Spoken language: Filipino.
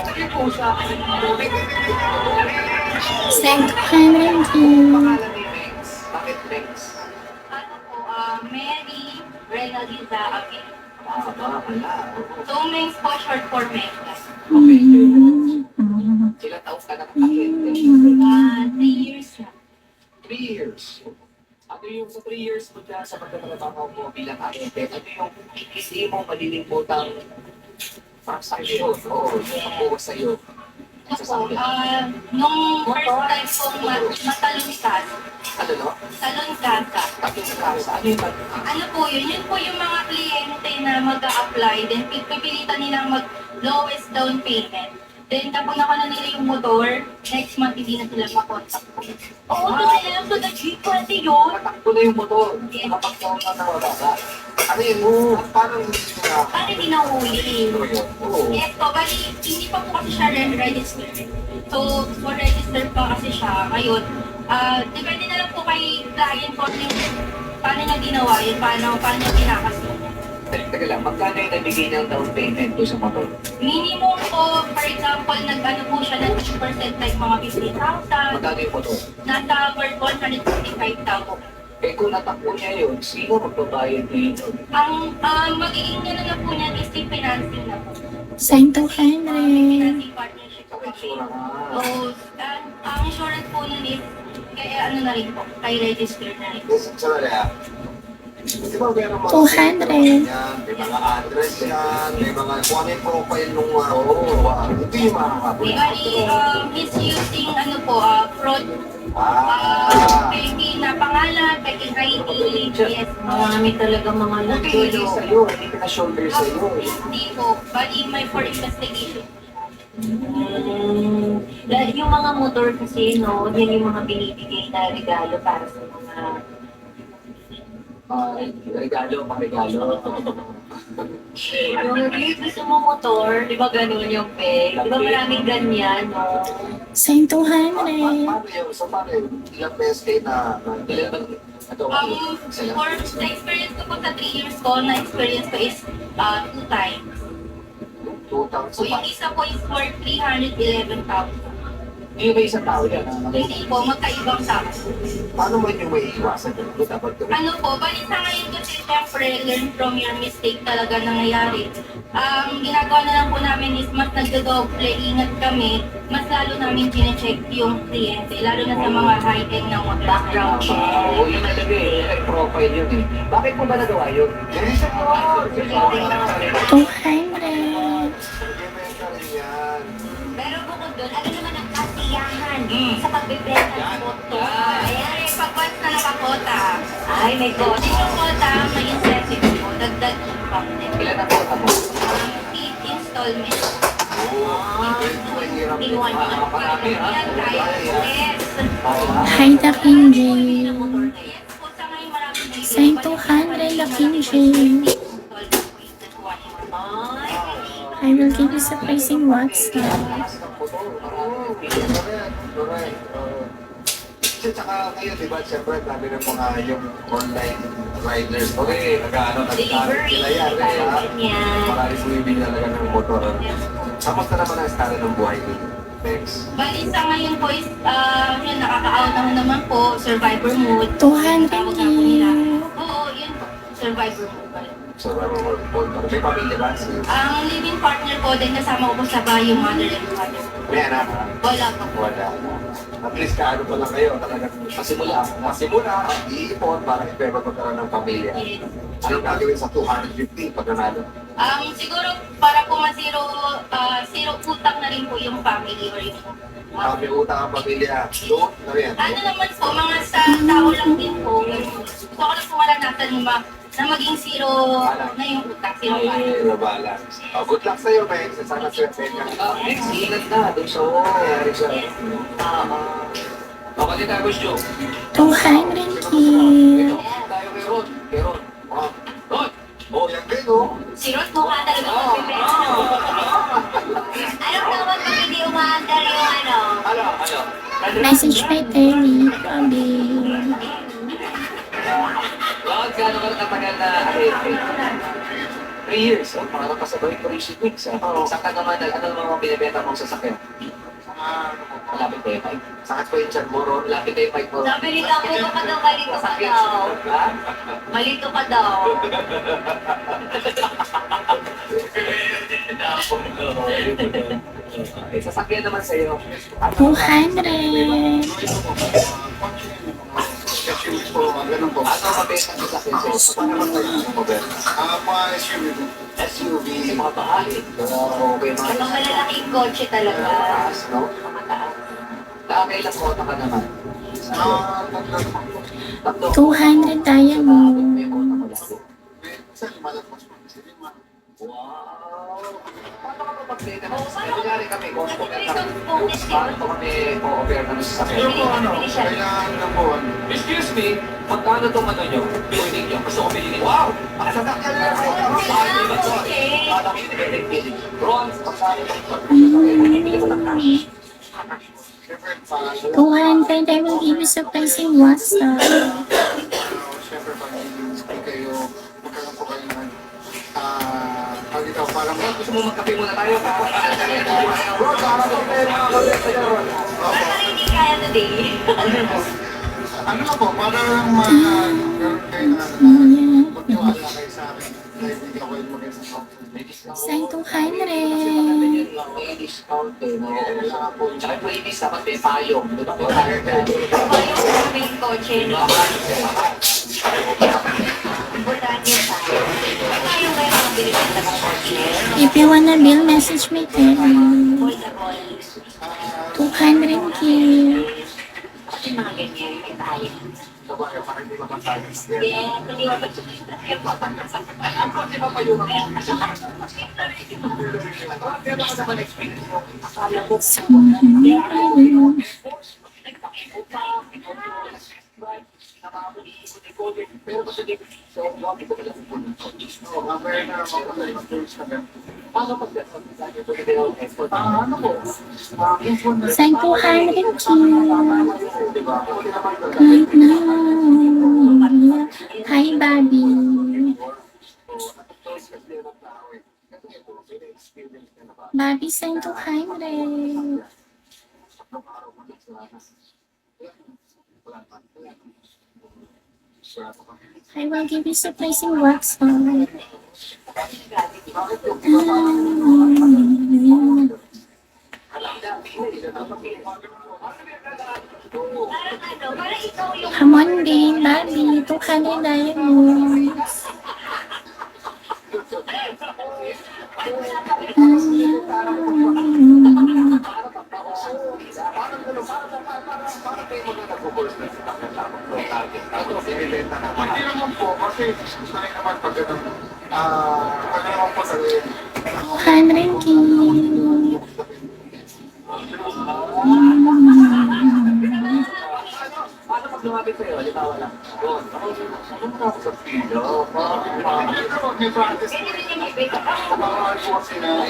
Sige po siya. Send 200. Pangalan ni Rex. Bakit Rex? Ano po, Mary Renaliza Akin. Wala. So, Mengs po, short for Mengs. Okay. Ilang taon ka na kakakit? 3 years na. 3 years. Ano yung sa 3 years mo dyan sa pagtatrabaho mo bilang architect? Ano yung hindi mo malilimbutang transaction o pagbuwas sa'yo? Ako po, nung first time pong matalungkas, Ano no? talungkasa. Tapos sa kasa, ano yung Ano po yun? Yun po yung mga kliyente na mag-a-apply, then pipilitan nilang mag-lowest down payment. Then kapag nakala nila yung motor, next month hindi na sila makontak po. Oo, kasi alam ko, nag-G20 yun. matakbo na yung motor. Yes. Kapag taon na nawababa. Ano yun? Parang hindi na. Paano hindi nahuli? Oo. Yes po, bali, hindi pa po kasi siya register. So, for register pa kasi siya, ngayon, depende na lang po kay client po yung paano niya ginawa yun, paano niya kinakasunod. Teka lang, magkano yung nabigay ng down payment doon sa motor? Minimum po, for example, nag-ano po siya ng 2% like mga 50,000, Magkano yung motor? nasa worth 155,000. Eh kung natakbo niya yun, sino magbabayad dito? Ang magiging ano na po niya is yung financing na po. Send Financing 200. partnership po Kapag kami. sura ka. So, ang insurance po nun is, kaya ano na rin po, kay register na rin. Sorry ah. Di ba meron mga 200. yan, may mga address yan, may mga kung ano yung profile nung ito yung makakabot. Bali, he's using ano po, fraud, peki na pangalan, peki ID, yes. Marami talaga mga Buti hindi nagdulo. sa'yo, hindi pina-shoulder sa'yo. Hindi po, bali may for investigation. Dahil yung mga motor kasi, no, yan yung mga binibigay na regalo para sa mga Regalo, pa-regalo. yung gusto mo motor, di ba ganun yung peg? Di ba maraming ganyan, no? Send Paano 200. yun? So paano yun? Ilang beses kayo na Ilan ba? Ito, For the experience ko po sa 3 years ko, na experience ko is 2 times. tutang So yung isa po is for 311,000. Hindi ba isang tao yan? Hindi po, magkaibang tao. Paano mo yung may iwasan yun? Ito dapat gawin. Ano po, bali sa ngayon kasi syempre, learn from your mistake talaga nangyayari. Ang ginagawa na lang po namin is mas nagdodoble, ingat kami, mas lalo namin chinecheck yung kliyente, lalo na sa mga high-end na mga background check. Oo, yun talaga eh. May profile yun eh. Bakit mo ba nagawa yun? Bilisan mo! $200. Implementa rin yan. Pero bukod doon, ano naman ang kasiyahan sa pagbibenta ng motor? Ayan, pag once na nakakota, Ay, may God. yung kota, may incentive po, dagdag income din. Ilan ang kota mo? 8 installment. Mahirap In one month. Marami ha? Yan kaya, yes. Hi, the King J. Yes po, sa ngayon marami na yun. Send 200, the King J. I will give you some pricing WhatsApp. Takas ng motor. Marami. Correct. Kasi tsaka ngayon, di ba, siyempre, dami ng mga yung online riders. Okay, nag-ano, nag-target sila yan. Di ba? Ganyan. Marami bumibili talaga ng motor. Kamusta naman ang estado ng buhay niyo? Thanks. Bali sa ngayon po is, yun, nakaka-out naman po, survivor mode. 200 Tawag na po nila. Oo, yun po, survivor mode. Survival mode. May pamilya ba? Ang living partner po din, kasama ko po sa bahay yung mother and father. May anak? Wala po. Wala. At least kaano pa lang kayo talagang masimula, iipon para if ever magkaroon ng pamilya. Yes. Anong gagawin sa 250 pag nanalo? Siguro para po ma-zero, zero utang na rin po yung family or yung May utang ang pamilya, loan na rin. ano naman po, mga sa tao lang din po. Gusto ko lang po malanatan na maging zero na yung utang, zero balance. Zero balance. Good luck sa'yo, Ben. Sana swerte ka. Next, ingat na. Doon sa nangyari sa... Yes. Ako din tayo, Joe. 200 K. Ito, tayo kay Ron. Kay Ron. Oh, Ron! oh, yan din, oh. Si Rod mukha talaga magbibenta. Anong tawag pag hindi umaandar yung ano? Ano? Message by Terry. Sabi. Ron, gaano ka katagal na ahente? 3 years. Oh, para kasabay ko rin si Wix. Saan ka naman, ano naman mga binibenta mong sasakyan? Malapit kayo, Mike. Saan po yung Charboro? Malapit kayo, Mike. Sabi ni Tapo ka daw, malito ka daw. Ha? Malito ka daw. Okay, sasakyan naman sa'yo. 200. SUV po, ganun po. Ano mabenta ang sasakyan sa'yo? Paano naman kayo yung mobile? Mga SUV po. SUV, yung mga bahay. Okay, mga Ang malalaking kotse talaga. mataas, no? Mataas. Nakakailang kota ka naman? Tatlo. Tatlo. 200 diamond. May kota mo lagi. Minsan, malagpas po. Wow! Paano ka mag-play na? Kunyari kami, customer Kasi kami. focus Paano pa kami co-offer ng Pero sasakyan? po kailangan na po Excuse me, magkano itong ano nyo? Building nyo? Gusto ko bilhin. Wow! Sasakyan na lang! Parang independent building. Ron, magkano itong sasakyan? Bibili ko ng cash. 200. I will give you surprising WhatsApp. Siyempre, pag hindi kayo, magkaroon po kayo ng pag ikaw, parang Gusto mo magkape muna tayo? Ron, para po tayo mga kapit sa'yo, Ron. Parang hindi kaya today. ano na po, parang magkaroon kayo ng magtiwala kayo sa akin. Dahil hindi ako yung magandang option. Sign 200. May discount eh, no? Tsaka yung freebies dapat may payong, di ba? Yung maraming kotse, no? Importante yun tayo. Tayo may mga binibenta ng kotse. If you wanna bill, message me then. Foldable. 200k. Kasi mga ganyan, may tayo. Parang hindi mapagsabi. Yeah, hindi mo pa Di ba payong ako? Kaya baka naman experience mo. Akala ko, pero kasi di so wag ko pala Mamaya na naman po tayo mag-tourist na ganito. paano pag sabi ko din ang export Ano po? Info na Sign 200k. di ba? Right now. Hi, Bobby. Bobby, sign 200. I will give you surprising WhatsApp. Parang ano, parang ikaw yung Come on, babe, Bobby. 200 diamonds. Hindi naman po, kasi sanay naman pag ganun. Ano naman po sa 200k. Paano pag lumapit sa'yo? Halimbawa lang. Doon. Ano mo ako sa pilo? May practice ganyan din yung ibig. po kasi na